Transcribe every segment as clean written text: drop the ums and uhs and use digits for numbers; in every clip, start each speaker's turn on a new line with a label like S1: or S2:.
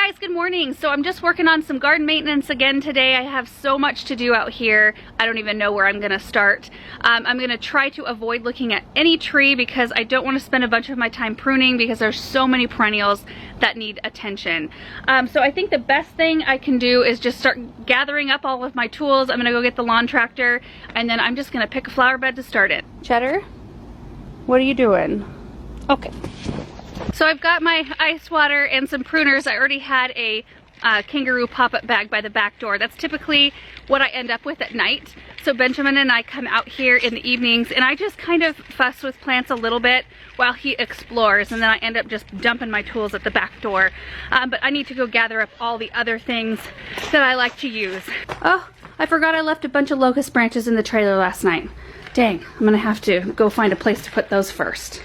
S1: guys, good morning. So I'm just working on some garden maintenance again today. I have so much to do out here. I don't even know where I'm gonna start. I'm gonna try to avoid looking at any tree because I don't want to spend a bunch of my time pruning because there's so many perennials that need attention. So I think the best thing I can do is just start gathering up all of my tools. I'm gonna go get the lawn tractor and then I'm just gonna pick a flower bed to start it. Cheddar, what are you doing? Okay. So I've got my ice water and some pruners. I already had a kangaroo pop-up bag by the back door. That's typically what I end up with at night. So Benjamin and I come out here in the evenings and I just kind of fuss with plants a little bit while he explores, and then I end up just dumping my tools at the back door. But I need to go gather up all the other things that I like to use. Oh, I forgot I left a bunch of locust branches in the trailer last night. Dang, I'm gonna have to go find a place to put those first.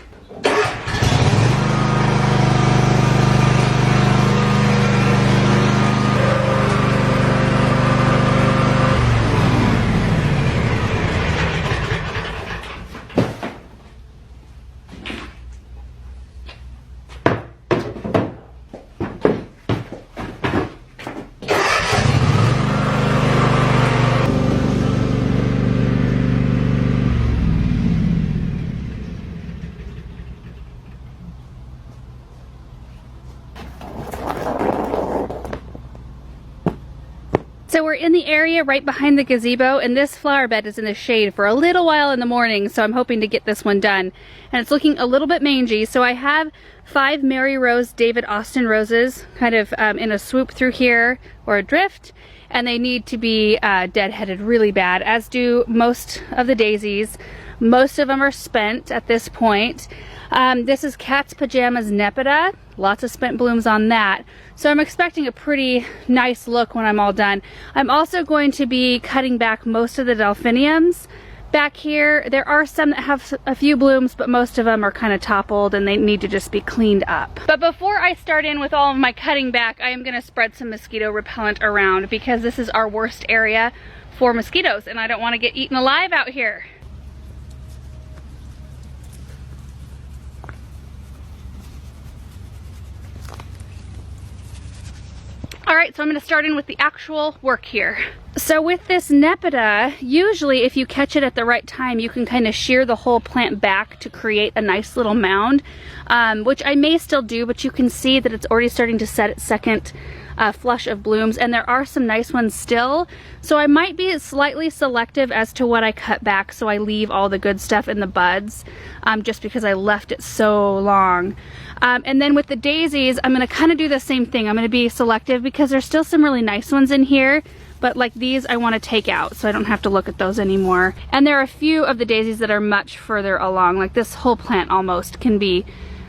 S1: So we're in the area right behind the gazebo, and this flower bed is in the shade for a little while in the morning, so I'm hoping to get this one done. And it's looking a little bit mangy, so I have 5 Mary Rose David Austin roses kind of in a swoop through here, or a drift, and they need to be deadheaded really bad, as do most of the daisies. Most of them are spent at this point. This is Cat's Pajamas Nepeta. Lots of spent blooms on that. So I'm expecting a pretty nice look when I'm all done. I'm also going to be cutting back most of the delphiniums back here. There are some that have a few blooms, but most of them are kind of toppled and they need to just be cleaned up. But before I start in with all of my cutting back, I am gonna spread some mosquito repellent around because this is our worst area for mosquitoes and I don't want to get eaten alive out here. Alright, so I'm going to start in with the actual work here. So with this Nepeta, usually if you catch it at the right time, you can kind of shear the whole plant back to create a nice little mound, which I may still do, but you can see that it's already starting to set its second flush of blooms, and there are some nice ones still. So I might be slightly selective as to what I cut back, so I leave all the good stuff in the buds, just because I left it so long. And then with the daisies, I'm going to kind of do the same thing. I'm going to be selective because there's still some really nice ones in here, but like these I want to take out so I don't have to look at those anymore. And there are a few of the daisies that are much further along, like this whole plant almost can be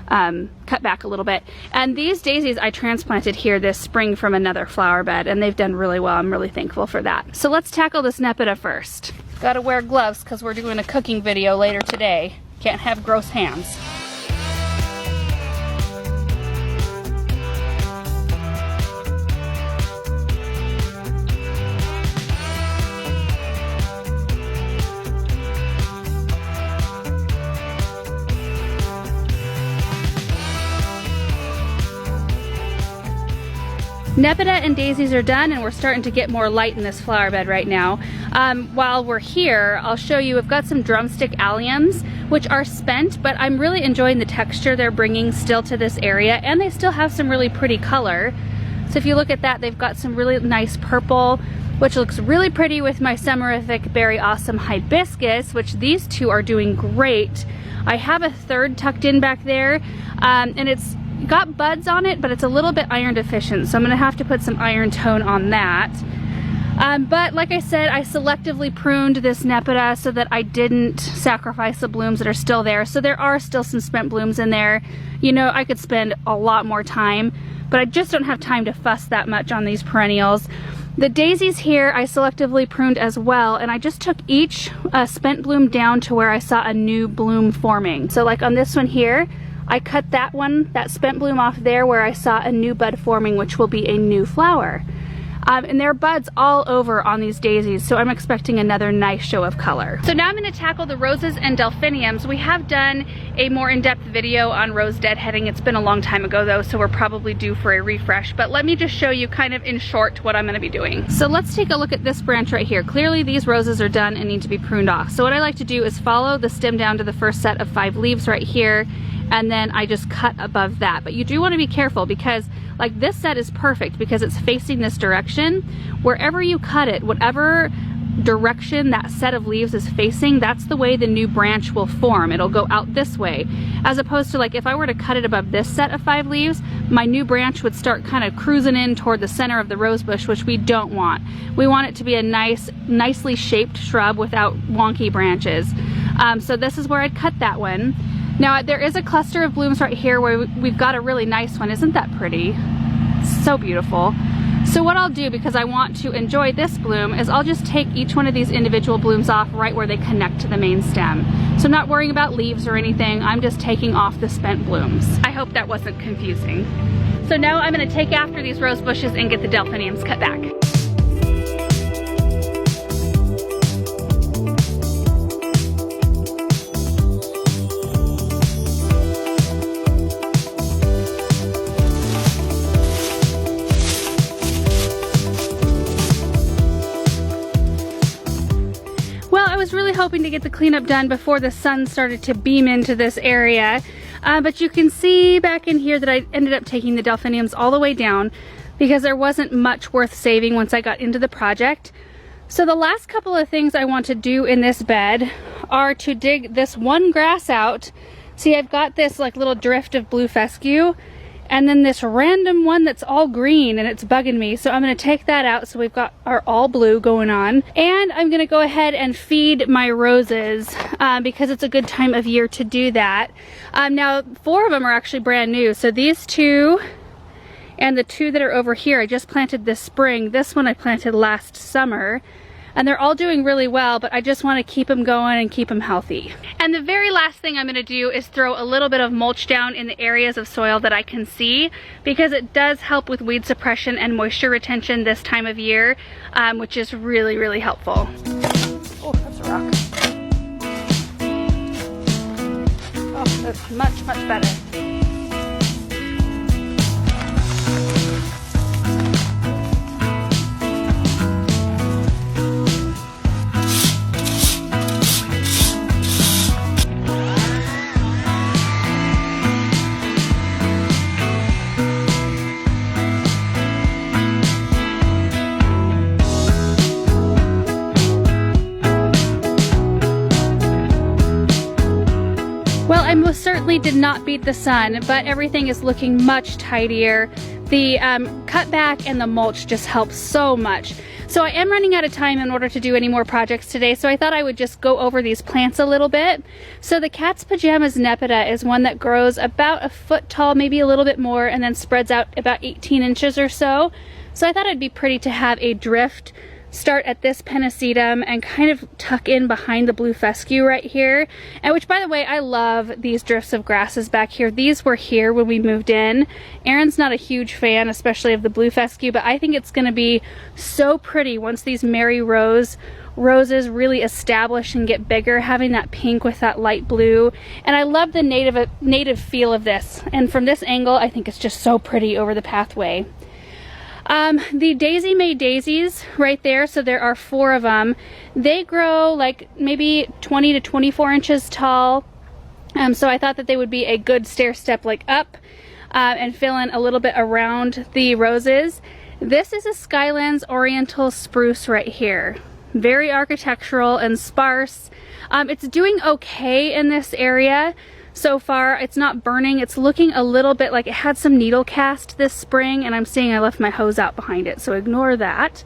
S1: cut back a little bit. And these daisies I transplanted here this spring from another flower bed and they've done really well. I'm really thankful for that. So let's tackle this Nepeta first. Gotta wear gloves because we're doing a cooking video later today. Can't have gross hands. Nepeta and daisies are done and we're starting to get more light in this flower bed right now. While we're here, I'll show you, we've got some drumstick alliums, which are spent, but I'm really enjoying the texture they're bringing still to this area, and they still have some really pretty color. So if you look at that, they've got some really nice purple, which looks really pretty with my Summerific Berry Awesome Hibiscus, which these two are doing great. I have a third tucked in back there, and it's got buds on it, but it's a little bit iron deficient, so I'm gonna have to put some iron tone on that. But like I said, I selectively pruned this Nepeta so that I didn't sacrifice the blooms that are still there. So there are still some spent blooms in there. You know, I could spend a lot more time, but I just don't have time to fuss that much on these perennials. The daisies here I selectively pruned as well, and I just took each spent bloom down to where I saw a new bloom forming. So like on this one here, I cut that one, that spent bloom off there where I saw a new bud forming, which will be a new flower. And there are buds all over on these daisies, so I'm expecting another nice show of color. So now I'm going to tackle the roses and delphiniums. We have done a more in-depth video on rose deadheading. It's been a long time ago though, so we're probably due for a refresh, but let me just show you kind of in short what I'm going to be doing. So let's take a look at this branch right here. Clearly these roses are done and need to be pruned off. So what I like to do is follow the stem down to the first set of 5 leaves right here, and then I just cut above that. But you do want to be careful because like this set is perfect because it's facing this direction. Wherever you cut it, whatever direction that set of leaves is facing, that's the way the new branch will form. It'll go out this way, as opposed to like if I were to cut it above this set of 5 leaves, my new branch would start kind of cruising in toward the center of the rose bush, which we don't want. We want it to be a nicely shaped shrub without wonky branches. So this is where I'd cut that one. Now there is a cluster of blooms right here where we've got a really nice one. Isn't that pretty? So beautiful. So what I'll do, because I want to enjoy this bloom, is I'll just take each one of these individual blooms off right where they connect to the main stem. So I'm not worrying about leaves or anything, I'm just taking off the spent blooms. I hope that wasn't confusing. So now I'm going to take after these rose bushes and get the delphiniums cut back. Hoping to get the cleanup done before the sun started to beam into this area, but you can see back in here that I ended up taking the delphiniums all the way down because there wasn't much worth saving once I got into the project. So the last couple of things I want to do in this bed are to dig this one grass out. See, I've got this like little drift of blue fescue, and then this random one that's all green and it's bugging me. So I'm gonna take that out so we've got our all blue going on. And I'm gonna go ahead and feed my roses because it's a good time of year to do that. Now 4 of them are actually brand new. So these 2 and the 2 that are over here, I just planted this spring. This one I planted last summer. And they're all doing really well, but I just want to keep them going and keep them healthy. And the very last thing I'm going to do is throw a little bit of mulch down in the areas of soil that I can see, because it does help with weed suppression and moisture retention this time of year, which is really, really helpful. Oh, that's a rock. Oh, that's much, much better. I most certainly did not beat the sun, but everything is looking much tidier. The cutback and the mulch just help so much. So I am running out of time in order to do any more projects today, so I thought I would just go over these plants a little bit. So the Cat's Pajamas Nepeta is one that grows about 1 foot tall, maybe a little bit more, and then spreads out about 18 inches or so. So I thought it'd be pretty to have a drift start at this pennisetum and kind of tuck in behind the blue fescue right here. And which, by the way, I love these drifts of grasses back here. These were here when we moved in. Aaron's not a huge fan, especially of the blue fescue, but I think it's going to be so pretty once these Mary Rose roses really establish and get bigger, having that pink with that light blue. And I love the native feel of this. And from this angle, I think it's just so pretty over the pathway. The Daisy May daisies right there, so there are 4 of them. They grow like maybe 20 to 24 inches tall. So I thought that they would be a good stair step like up and fill in a little bit around the roses. This is a Skylands Oriental spruce right here. Very architectural and sparse. It's doing okay in this area. So far, it's not burning. It's looking a little bit like it had some needle cast this spring, and I'm seeing I left my hose out behind it, so ignore that.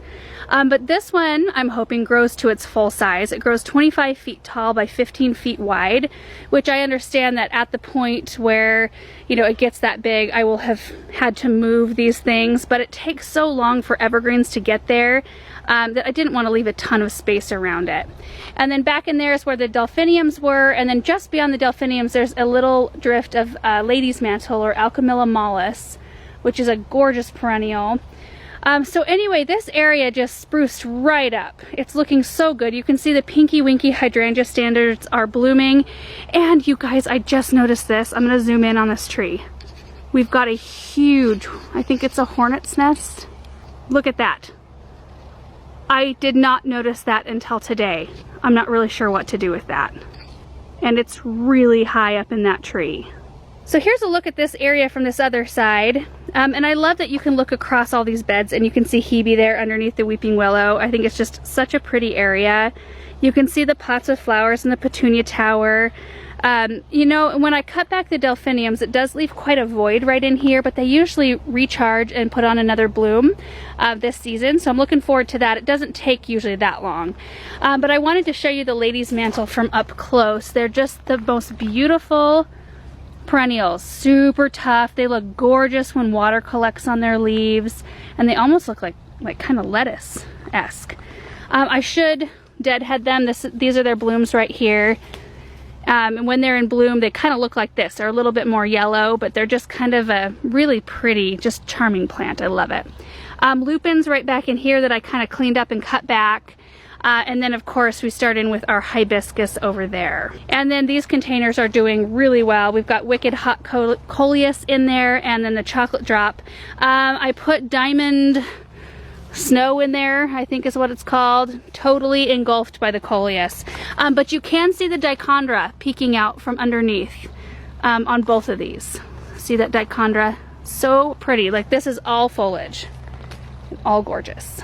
S1: But this one, I'm hoping, grows to its full size. It grows 25 feet tall by 15 feet wide, which I understand that at the point where, you know, it gets that big, I will have had to move these things, but it takes so long for evergreens to get there that I didn't want to leave a ton of space around it. And then back in there is where the delphiniums were, and then just beyond the delphiniums there's a little drift of lady's mantle or Alchemilla mollis, which is a gorgeous perennial. So anyway, this area just spruced right up. It's looking so good. You can see the pinky winky hydrangea standards are blooming. And you guys, I just noticed this. I'm gonna zoom in on this tree. We've got a huge, I think it's a hornet's nest. Look at that. I did not notice that until today. I'm not really sure what to do with that. And it's really high up in that tree. So here's a look at this area from this other side. And I love that you can look across all these beds and you can see Hebe there underneath the weeping willow. I think it's just such a pretty area. You can see the pots of flowers in the petunia tower. You know, when I cut back the delphiniums, it does leave quite a void right in here, but they usually recharge and put on another bloom this season. So I'm looking forward to that. It doesn't take usually that long. But I wanted to show you the ladies' mantle from up close. They're just the most beautiful perennials, super tough. They look gorgeous when water collects on their leaves, and they almost look like kind of lettuce-esque. I should deadhead them. These are their blooms right here. And when they're in bloom, they kind of look like this. They're a little bit more yellow, but they're just kind of a really pretty, just charming plant. I love it. Lupins right back in here that I kind of cleaned up and cut back. And then of course we start in with our hibiscus over there. And then these containers are doing really well. We've got Wicked Hot Coleus in there, and then the Chocolate Drop. I put Diamond Snow in there, I think is what it's called. Totally engulfed by the Coleus. But you can see the Dichondra peeking out from underneath on both of these. See that Dichondra? So pretty. Like, this is all foliage. All gorgeous.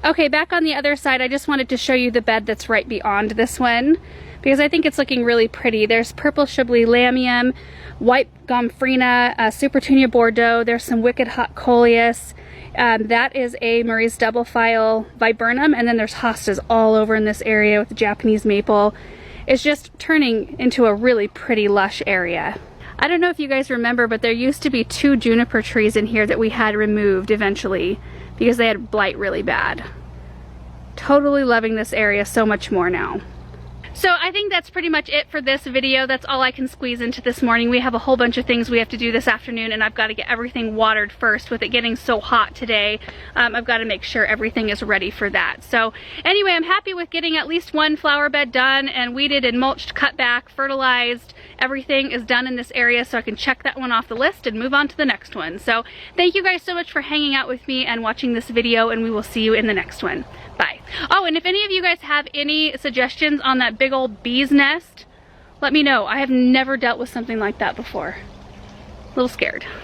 S1: Okay, back on the other side, I just wanted to show you the bed that's right beyond this one, because I think it's looking really pretty. There's Purple Shibboleth Lamium, White Gomphrena, Supertunia Bordeaux. There's some Wicked Hot Coleus. That is a Murray's Double File Viburnum, and then there's hostas all over in this area with the Japanese maple. It's just turning into a really pretty lush area. I don't know if you guys remember, but there used to be 2 juniper trees in here that we had removed eventually because they had blight really bad. Totally loving this area so much more now. So I think that's pretty much it for this video. That's all I can squeeze into this morning. We have a whole bunch of things we have to do this afternoon, and I've got to get everything watered first. With it getting so hot today, I've got to make sure everything is ready for that. So anyway, I'm happy with getting at least one flower bed done and weeded and mulched, cut back, fertilized. Everything is done in this area, so I can check that one off the list and move on to the next one. So thank you guys so much for hanging out with me and watching this video, and we will see you in the next one. Bye. Oh, and if any of you guys have any suggestions on that big old bee's nest, let me know. I have never dealt with something like that before. A little scared.